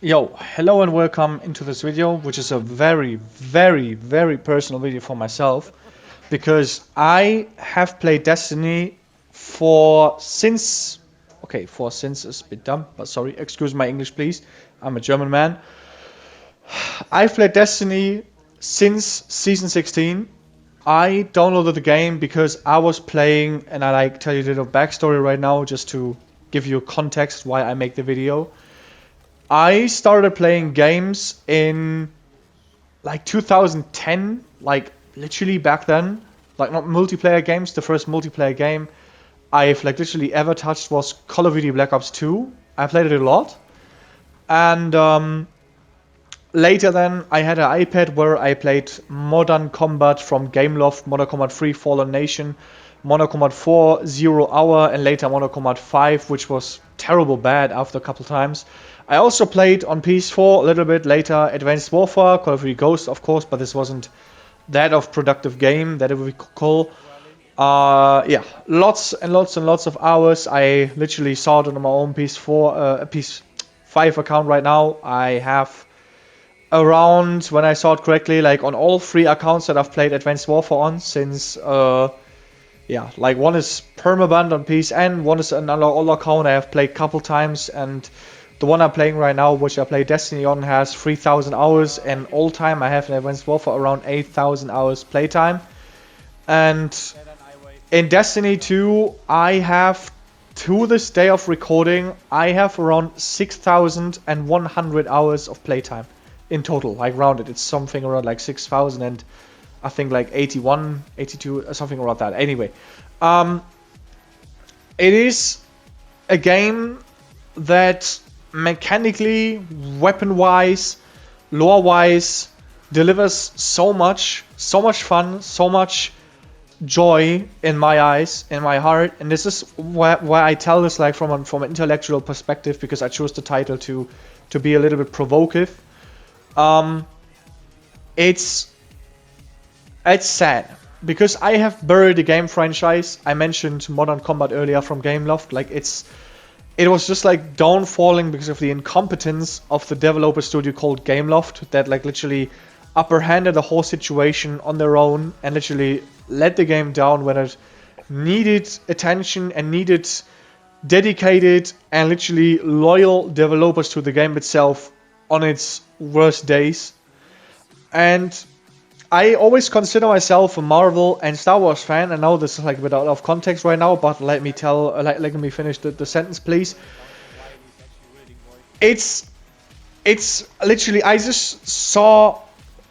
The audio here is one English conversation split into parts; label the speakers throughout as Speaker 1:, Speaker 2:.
Speaker 1: Yo, hello and welcome into this video, which is a very personal video for myself, because I have played Destiny since is a bit dumb, but sorry, excuse my English please, I'm a German man. I've played Destiny since Season 16. I downloaded the game because I was playing, and I like tell you a little backstory right now just to give you context why I make the video. I started playing games in like 2010, like literally back then. Like not multiplayer games. The first multiplayer game I've like literally ever touched was Call of Duty Black Ops 2. I played it a lot. And later then I had an iPad where I played Modern Combat from Gameloft, Modern Combat 3 Fallen Nation, Modern Combat 4 Zero Hour, and later Modern Combat 5, which was terrible bad after a couple times. I also played on PS4 a little bit later Advanced Warfare, Call of Duty Ghost of course, but this wasn't that of productive game that we could call. Yeah, lots and lots of hours. I literally saw it on my own PS4, PS5 account right now. I have around, when I saw it correctly, like on all three accounts that I've played Advanced Warfare on since, yeah, like one is permabanned on PSN, one is another old account I have played a couple times, and the one I'm playing right now, which I play Destiny on, has 3,000 hours, and all time I have in Advanced Warfare around 8,000 hours playtime. And in Destiny 2, I have, to this day of recording, I have around 6,100 hours of playtime in total, like rounded. It's something around like 6,000 and I think like 81, 82, something around that. Anyway, it is a game that mechanically, weapon-wise, lore-wise, delivers so much fun, so much joy in my eyes, in my heart, and this is where I tell this like from an intellectual perspective, because I chose the title to be a little bit provocative. It's sad because I have buried the game franchise. I mentioned Modern Combat earlier from Gameloft. Like it was just like downfalling because of the incompetence of the developer studio called Gameloft that like literally upperhanded the whole situation on their own and literally let the game down when it needed attention and needed dedicated and literally loyal developers to the game itself on its worst days. And I always consider myself a Marvel and Star Wars fan. I know this is like a bit out of context right now, but let me finish the sentence, please. It's literally, I just saw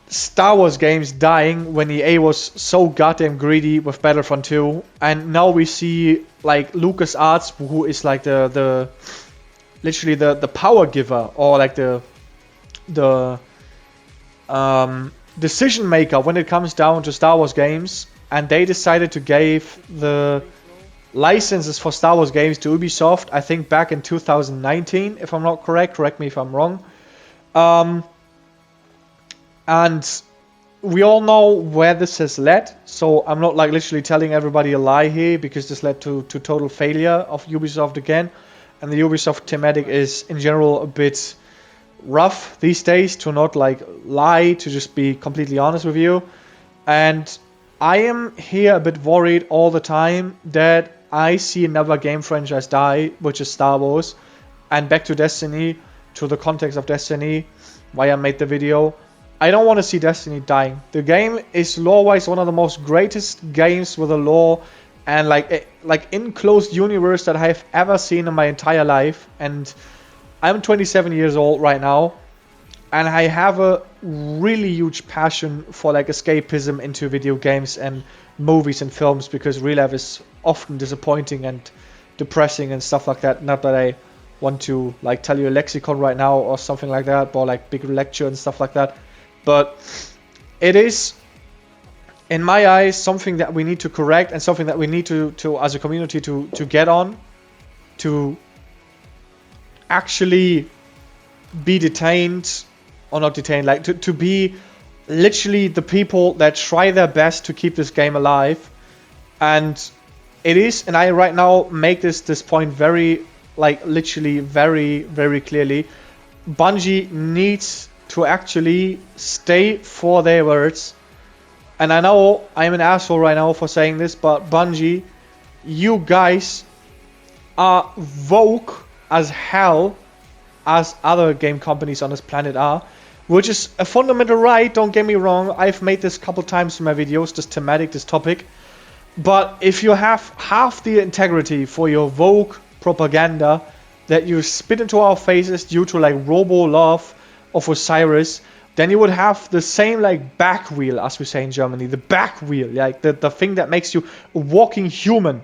Speaker 1: Star Wars games dying when EA was so goddamn greedy with Battlefront 2, and now we see like LucasArts, who is like the literally the power giver, or like the decision maker when it comes down to Star Wars games, and they decided to give the licenses for Star Wars games to Ubisoft, I think back in 2019, if I'm not correct me if I'm wrong. And we all know where this has led, so I'm not like literally telling everybody a lie here, because this led to total failure of Ubisoft again, and the Ubisoft thematic is in general a bit rough these days, to not like lie, to just be completely honest with you. And I am here a bit worried all the time that I see another game franchise die, which is Star Wars. And back to Destiny, to the context of Destiny, why I made the video. I don't want to see Destiny dying. The game is lore-wise one of the most greatest games with a lore and like enclosed universe that I've ever seen in my entire life. And I'm 27 years old right now, and I have a really huge passion for like escapism into video games and movies and films, because real life is often disappointing and depressing and stuff like that. Not that I want to like tell you a lexicon right now or something like that, or like big lecture and stuff like that, but it is, in my eyes, something that we need to correct, and something that we need to as a community to get on, to actually be detained, or not detained, like to be literally the people that try their best to keep this game alive. And it is, and I right now make this point very, like literally very clearly, Bungie needs to actually stay for their words. And I know I'm an asshole right now for saying this, but Bungie, you guys are woke as hell, as other game companies on this planet are, which is a fundamental right, don't get me wrong. I've made this a couple times in my videos, this thematic, this topic. But if you have half the integrity for your woke propaganda that you spit into our faces due to like robo love of Osiris, then you would have the same like back wheel, as we say in Germany, the back wheel, like the thing that makes you a walking human.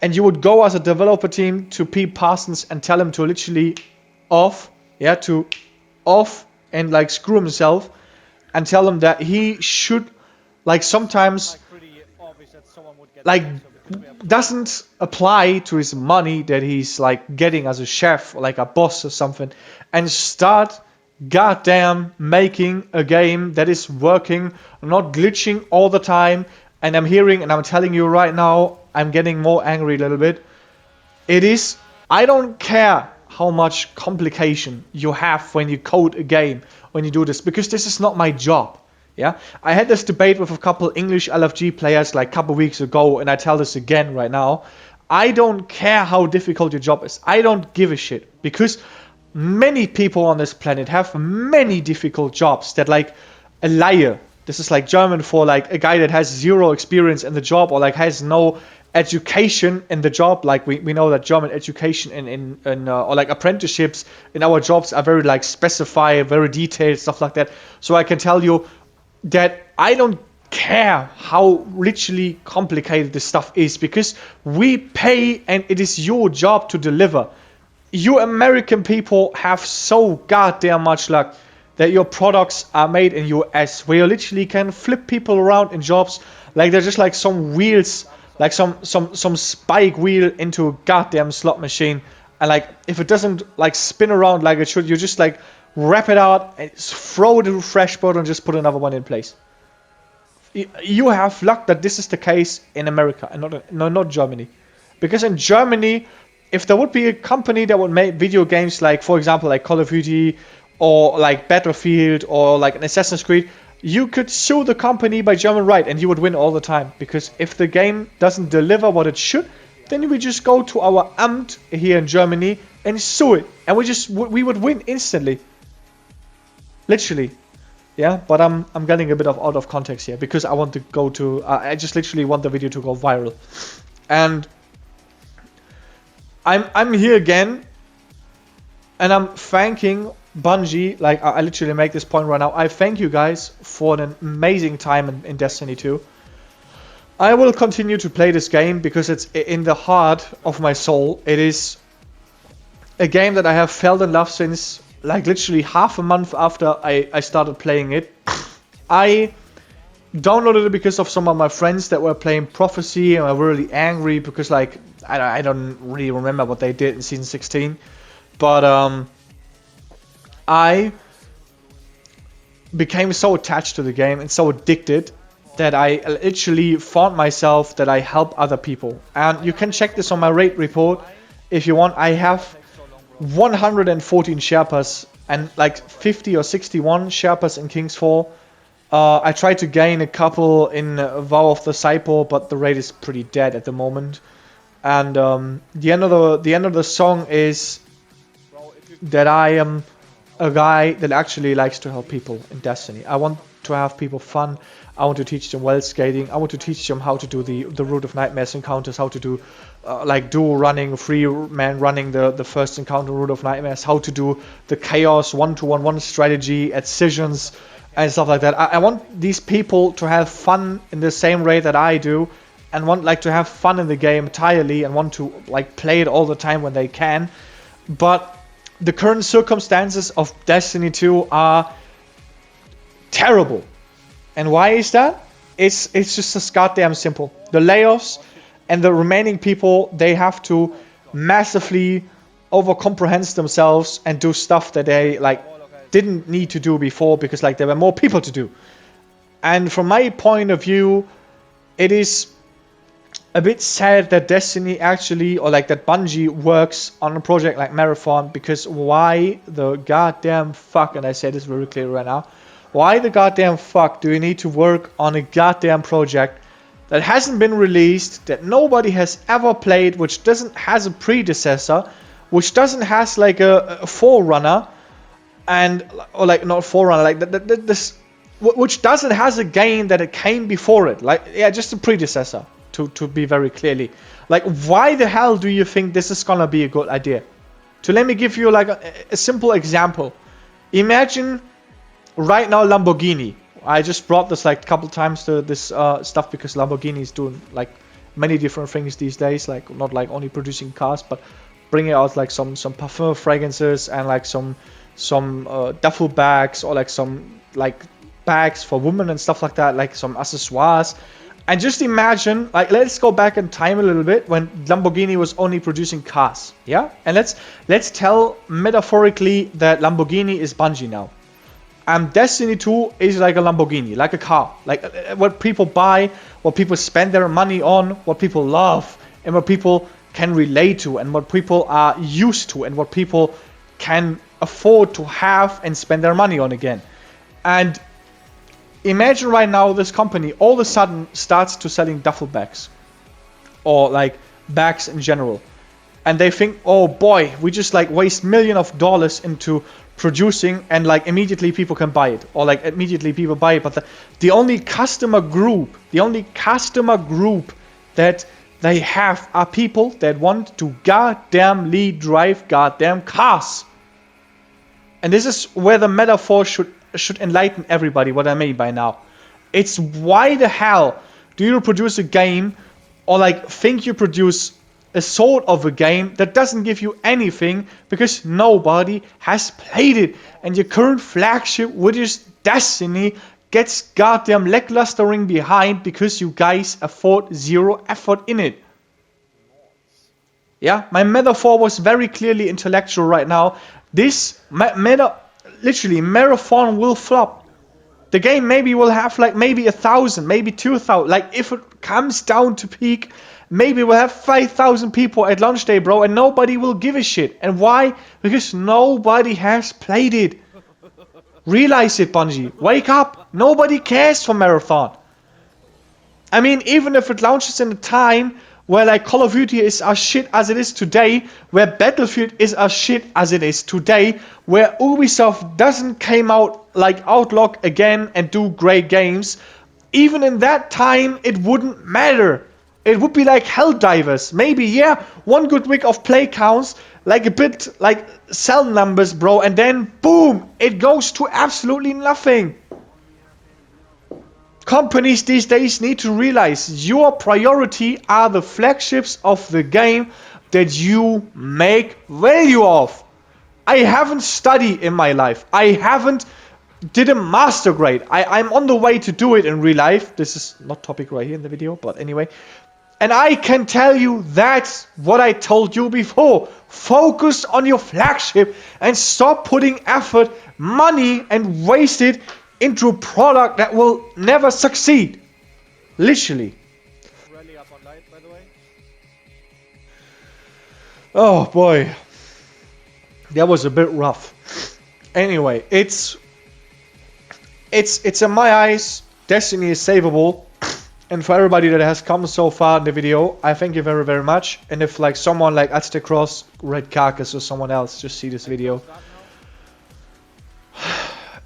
Speaker 1: And you would go as a developer team to Pete Parsons and tell him to literally off and like screw himself, and tell him that he should like sometimes like doesn't apply to his money that he's like getting as a chef or like a boss or something, and start goddamn making a game that is working, not glitching all the time. And I'm hearing, and I'm telling you right now, I'm getting more angry a little bit. It is, I don't care how much complication you have when you code a game, when you do this, because this is not my job. Yeah, I had this debate with a couple English LFG players like a couple weeks ago, and I tell this again right now. I don't care how difficult your job is. I don't give a shit, because many people on this planet have many difficult jobs that like a liar. This is like German for like a guy that has zero experience in the job, or like has no education in the job. Like we know that German education in or like apprenticeships in our jobs are very like specified, very detailed, stuff like that. So I can tell you that I don't care how richly complicated this stuff is, because we pay and it is your job to deliver. You American people have so goddamn much luck that your products are made in US, where you literally can flip people around in jobs like they're just like some wheels, like some spike wheel into a goddamn slot machine, and like if it doesn't like spin around like it should, you just like wrap it out and throw the fresh button and just put another one in place. You have luck that this is the case in America and not Germany, because in Germany, if there would be a company that would make video games like, for example, like Call of Duty or like Battlefield or like an Assassin's Creed, you could sue the company by German right and you would win all the time. Because if the game doesn't deliver what it should, then we just go to our Amt here in Germany and sue it, and we would win instantly. Literally. Yeah, but I'm getting a bit of out of context here, because I want to go to I just literally want the video to go viral. And I'm here again, and I'm thanking Bungie. Like I literally make this point right now. I thank you guys for an amazing time in Destiny 2. I will continue to play this game because it's in the heart of my soul. It is a game that I have felt in love since like literally half a month after I started playing it. I downloaded it because of some of my friends that were playing Prophecy, and I were really angry because like I don't really remember what they did in season 16, but I became so attached to the game and so addicted that I literally found myself that I help other people. And you can check this on my rate report if you want. I have 114 Sherpas and like 50 or 61 Sherpas in King's Fall. I tried to gain a couple in Vow of the Disciple, but the raid is pretty dead at the moment. And the end of the song is that I am a guy that actually likes to help people in Destiny. I want to have people fun. I want to teach them well skating. I want to teach them how to do the Root of Nightmares encounters, how to do like duo running, free man running the first encounter Root of Nightmares, how to do the chaos 1-to-1 strategy at Sessions and stuff like that. I want these people to have fun in the same way that I do, and want like to have fun in the game entirely, and want to like play it all the time when they can. But the current circumstances of Destiny 2 are terrible. And why is that? It's just as goddamn simple. The layoffs and the remaining people, they have to massively overcomprehend themselves and do stuff that they like didn't need to do before, because like there were more people to do. And from my point of view, it is a bit sad that Destiny actually, or like that Bungie works on a project like Marathon, because why the goddamn fuck, and I say this very clearly right now, why the goddamn fuck do you need to work on a goddamn project that hasn't been released, that nobody has ever played, which doesn't has a predecessor, which doesn't has like a forerunner, and or like not forerunner, like this, which doesn't has a game that it came before it, like yeah, just a predecessor. To be very clearly, like why the hell do you think this is gonna be a good idea? To let me give you like a simple example. Imagine right now Lamborghini. I just brought this like a couple times to this stuff because Lamborghini is doing like many different things these days, like not like only producing cars, but bringing out like some parfum fragrances and like some duffel bags, or like some like bags for women and stuff like that, like some accessoires. And just imagine, like, let's go back in time a little bit when Lamborghini was only producing cars, yeah? And let's tell metaphorically that Lamborghini is Bungie now. And Destiny 2 is like a Lamborghini, like a car. Like what people buy, what people spend their money on, what people love, and what people can relate to, and what people are used to, and what people can afford to have and spend their money on again. And imagine right now this company all of a sudden starts to selling duffel bags, or like bags in general, and they think, oh boy, we just like waste millions of dollars into producing, and like immediately people can buy it, or like immediately people buy it. But the only customer group that they have are people that want to goddamnly drive goddamn cars. And this is where the metaphor should enlighten everybody what I mean by now. It's why the hell do you produce a game, or like think you produce a sort of a game that doesn't give you anything because nobody has played it, and your current flagship, which is Destiny, gets goddamn lacklustering behind because you guys afford zero effort in it. Yeah, my metaphor was very clearly intellectual right now. This literally Marathon will flop. The game maybe will have like maybe 1,000, maybe 2,000. Like if it comes down to peak, maybe we'll have 5,000 people at launch day, bro, and nobody will give a shit. And why? Because nobody has played it. Realize it, Bungie. Wake up. Nobody cares for Marathon. I mean, even if it launches in a time where like Call of Duty is as shit as it is today, where Battlefield is as shit as it is today, where Ubisoft doesn't came out like Outlook again and do great games, even in that time it wouldn't matter. It would be like Helldivers. Maybe, yeah, one good week of play counts, like a bit like cell numbers, bro, and then boom, it goes to absolutely nothing. Companies these days need to realize your priority are the flagships of the game that you make value of. I haven't studied in my life. I haven't did a master grade. I'm on the way to do it in real life. This is not topic right here in the video, but anyway. And I can tell you that's what I told you before. Focus on your flagship and stop putting effort, money, and waste it into a product that will never succeed. Literally.
Speaker 2: Rally up on light, by the way.
Speaker 1: Oh boy. That was a bit rough. Anyway, it's in my eyes, Destiny is savable. And for everybody that has come so far in the video, I thank you very, very much. And if like someone like Aztecross, Red Carcass, or someone else just see this video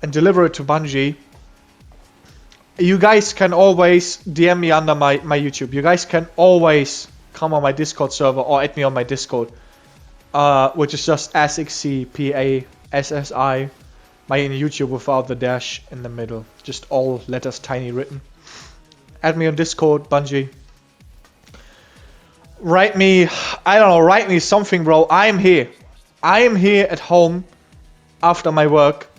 Speaker 1: and deliver it to Bungie, you guys can always DM me under my YouTube. You guys can always come on my Discord server or add me on my Discord, which is just ASXCPASSI, my YouTube without the dash in the middle, just all letters tiny written. Add me on Discord, Bungie. Write me, I don't know, write me something, bro. I am here at home after my work.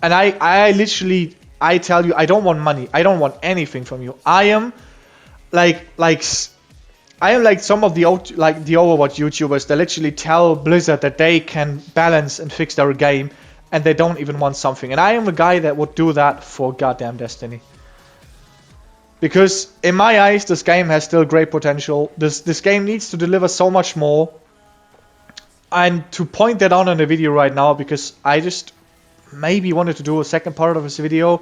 Speaker 1: And I literally, I tell you, I don't want money. I don't want anything from you. I am like some of the Overwatch YouTubers that literally tell Blizzard that they can balance and fix their game, and they don't even want something. And I am the guy that would do that for goddamn Destiny. Because in my eyes, this game has still great potential. This game needs to deliver so much more. And to point that out in the video right now, because I just maybe wanted to do a second part of this video,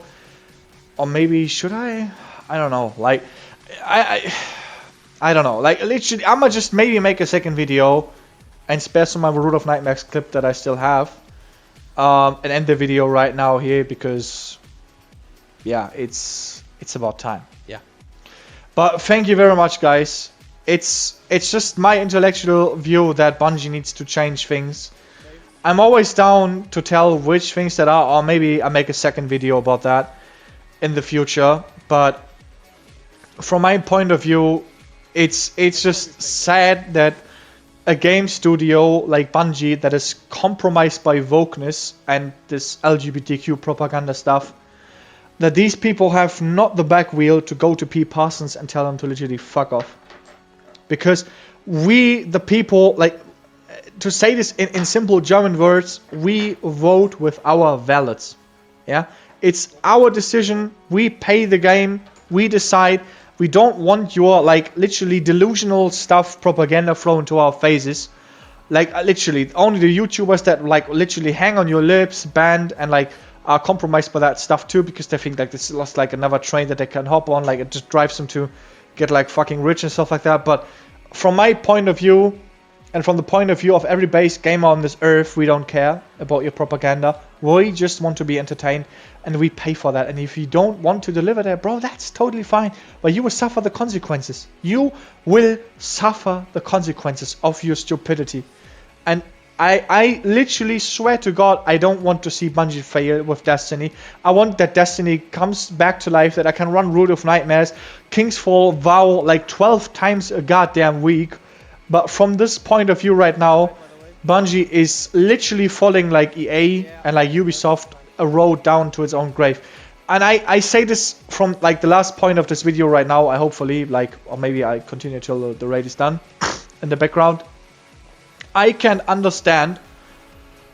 Speaker 1: or maybe should I? I don't know. Like, I don't know. Like, literally, I'ma just maybe make a second video and spare some of my Root of Nightmares clip that I still have, and end the video right now here because, yeah, it's about time. Yeah. But thank you very much, guys. It's just my intellectual view that Bungie needs to change things. I'm always down to tell which things that are, or maybe I make a second video about that in the future. But from my point of view, it's just sad that a game studio like Bungie that is compromised by wokeness and this LGBTQ propaganda stuff, that these people have not the back wheel to go to P. Parsons and tell them to literally fuck off. Because we, the people, like, to say this in simple German words, we vote with our wallets. Yeah? It's our decision. We pay the game. We decide. We don't want your, like, literally delusional stuff, propaganda thrown to our faces. Like, literally, only the YouTubers that, like, literally hang on your lips, banned, and, like, are compromised by that stuff too, because they think, like, this is just, like, another train that they can hop on. Like, it just drives them to get, like, fucking rich and stuff like that. But from my point of view, and from the point of view of every base gamer on this earth, we don't care about your propaganda. We just want to be entertained, and we pay for that. And if you don't want to deliver that, bro, that's totally fine. But you will suffer the consequences. You will suffer the consequences of your stupidity. And I literally swear to God, I don't want to see Bungie fail with Destiny. I want that Destiny comes back to life, that I can run Root of Nightmares, King's Fall, WoW, like 12 times a goddamn week. But from this point of view right now, Bungie is literally falling like EA and like Ubisoft a road down to its own grave. And I say this from like the last point of this video right now. I hopefully, like, or maybe I continue till the raid is done in the background. I can understand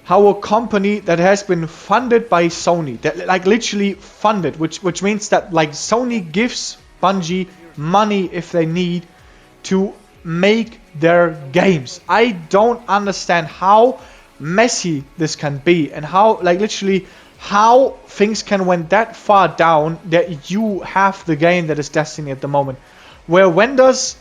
Speaker 1: how a company that has been funded by Sony, that like literally funded, which means that like Sony gives Bungie money if they need to make their games. I don't understand how messy this can be, and how like literally how things can went that far down that you have the game that is Destiny at the moment, where vendors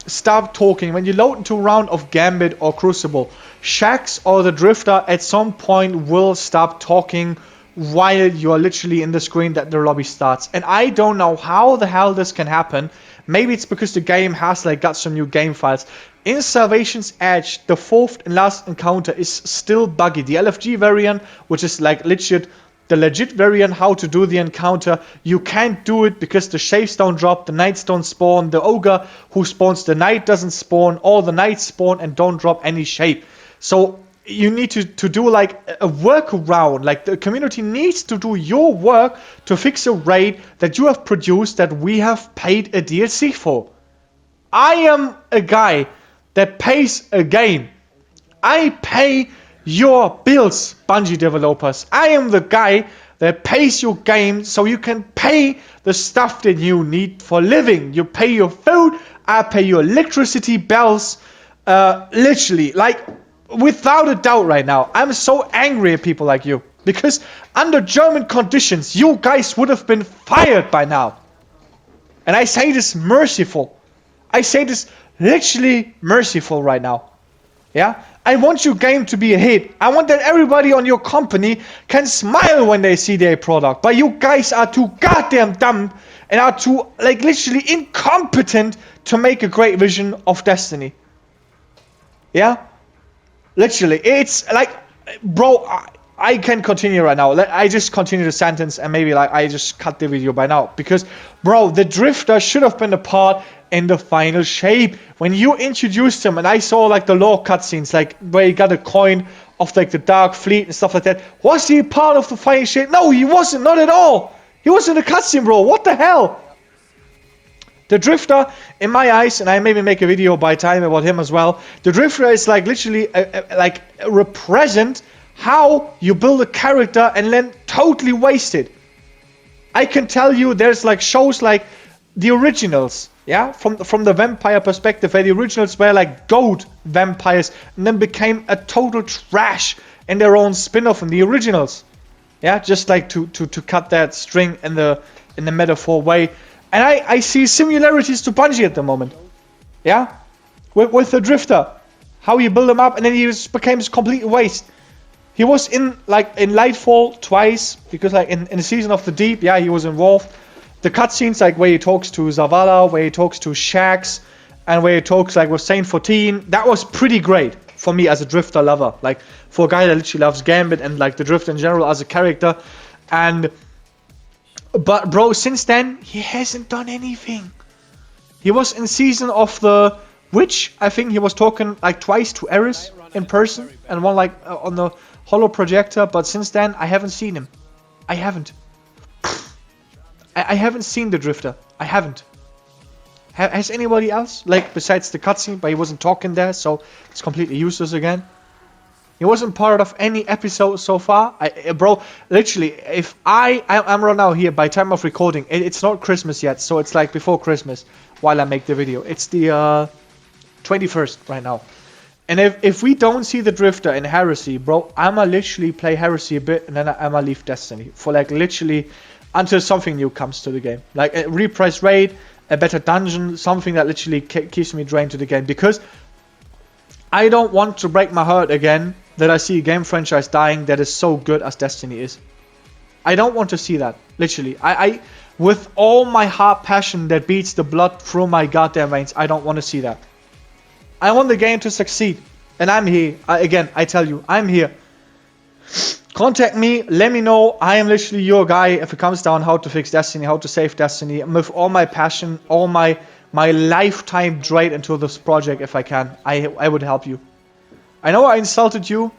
Speaker 1: stop talking. When you load into a round of Gambit or Crucible, Shax or the Drifter at some point will stop talking while you are literally in the screen that the lobby starts. And I don't know how the hell this can happen. Maybe it's because the game has like got some new game files. In Salvation's Edge, the fourth and last encounter is still buggy. The LFG variant, which is like the legit variant how to do the encounter, you can't do it because the Shaves don't drop, the Knights don't spawn, the Ogre who spawns the Knight doesn't spawn, all the Knights spawn and don't drop any shape. So you need to do like a workaround. Like the community needs to do your work to fix a raid that you have produced that we have paid a DLC for. I am a guy that pays a game. I pay your bills, Bungie developers. I am the guy that pays your game so you can pay the stuff that you need for living. You pay your food, I pay your electricity bills. Literally, like, without a doubt right now, I'm so angry at people like you. Because under German conditions, you guys would have been fired by now. And I say this merciful. I say this literally merciful right now. Yeah? I want your game to be a hit. I want that everybody on your company can smile when they see their product. But you guys are too goddamn dumb and are too, like, literally incompetent to make a great vision of Destiny. Yeah? Literally. It's like, bro, I can continue right now. I just continue the sentence and maybe like I just cut the video by now. Because, bro, the Drifter should have been a part in the final shape. When you introduced him and I saw like the lore cutscenes, like where he got a coin of like the Dark Fleet and stuff like that. Was he part of the final shape? No, he wasn't. Not at all. He was in the cutscene, bro. What the hell? The Drifter, in my eyes, and I maybe make a video by time about him as well. The Drifter is like literally represent how you build a character and then totally waste it. I can tell you there's like shows like the originals, yeah, from the vampire perspective, where the originals were like goat vampires and then became a total trash in their own spin-off in the originals. Yeah, just like to cut that string in the metaphor way. And I see similarities to Bungie at the moment. Yeah? With the Drifter. How you build him up and then he just became a complete waste. He was in Lightfall twice, because like in the Season of the Deep, yeah, he was involved. The cutscenes, like where he talks to Zavala, where he talks to Shax, and where he talks like with Saint 14, that was pretty great for me as a Drifter lover. Like for a guy that literally loves Gambit and like the Drift in general as a character. But bro, since then he hasn't done anything. He was in Season of the Witch. I think he was talking like twice to Eris in person and one like on the holo projector. But since then I haven't seen him. I haven't. I haven't seen the Drifter. I haven't. Has anybody else? Like, besides the cutscene, but he wasn't talking there, so it's completely useless again. He wasn't part of any episode so far. Bro, literally, if I'm right now here by time of recording, it's not Christmas yet, so it's like before Christmas while I make the video. It's the 21st right now. And if we don't see the Drifter in Heresy, bro, I'ma literally play Heresy a bit and then I'ma leave Destiny. For like literally until something new comes to the game. Like a repriced raid, a better dungeon, something that literally keeps me drained to the game. Because I don't want to break my heart again that I see a game franchise dying that is so good as Destiny is. I don't want to see that. Literally. I with all my heart passion that beats the blood through my goddamn veins, I don't want to see that. I want the game to succeed. And I'm here. I tell you, I'm here. Contact me, let me know. I am literally your guy if it comes down how to fix Destiny, how to save Destiny. With all my passion, all my lifetime straight into this project if I can. I would help you. I know I insulted you,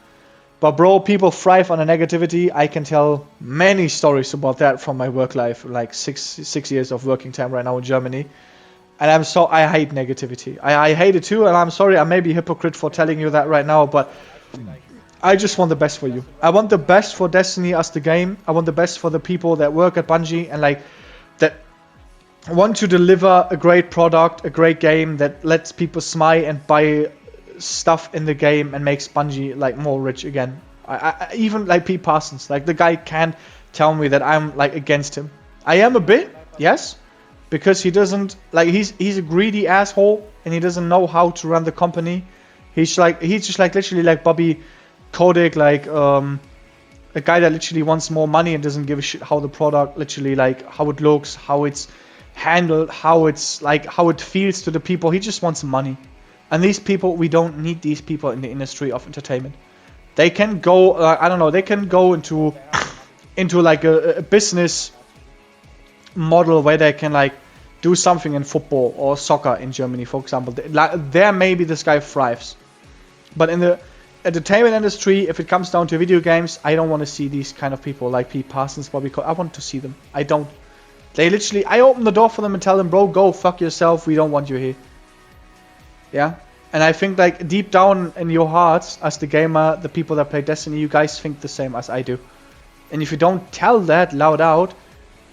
Speaker 1: but bro, people thrive on the negativity. I can tell many stories about that from my work life, like six years of working time right now in Germany. And I hate negativity. I hate it too, and I'm sorry, I may be a hypocrite for telling you that right now, but I just want the best for you. I want the best for Destiny as the game. I want the best for the people that work at Bungie and like that want to deliver a great product, a great game that lets people smile and buy stuff in the game and makes Bungie like more rich again. I even like Pete Parsons, like the guy can't tell me that I'm like against him. I am a bit, yes, because he doesn't like he's a greedy asshole and he doesn't know how to run the company. He's just like literally like Bobby Kotick, like a guy that literally wants more money and doesn't give a shit how the product literally like how it looks, how it's handled, how it's like how it feels to the people. He just wants money. And these people, we don't need these people in the industry of entertainment. They can go I don't know, they can go into like a business model where they can like do something in football or soccer in Germany, for example. There maybe this guy thrives. But in the entertainment industry, if it comes down to video games, I don't want to see these kind of people like Pete Parsons, Bobby Kotick. I want to see them. I don't. They literally, I open the door for them and tell them, bro, go fuck yourself. We don't want you here. Yeah. And I think like deep down in your hearts, as the gamer, the people that play Destiny, you guys think the same as I do. And if you don't tell that loud out,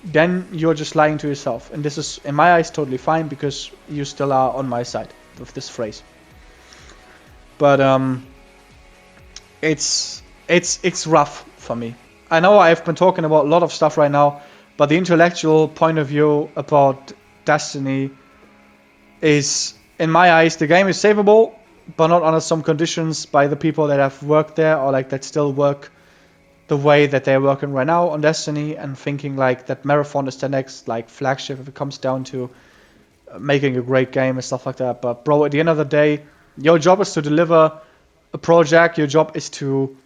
Speaker 1: then you're just lying to yourself. And this is, in my eyes, totally fine because you still are on my side with this phrase. But it's rough for me. I know I've been talking about a lot of stuff right now, but the intellectual point of view about Destiny is, in my eyes, the game is savable, but not under some conditions by the people that have worked there or like that still work the way that they're working right now on Destiny and thinking like that Marathon is the next like flagship if it comes down to making a great game and stuff like that. But bro, at the end of the day, your job is to deliver a project. Your job is to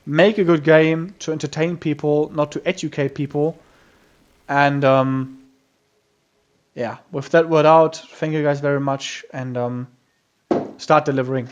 Speaker 1: make a good game, to entertain people, not to educate people. And yeah, with that word out, thank you guys very much and start delivering.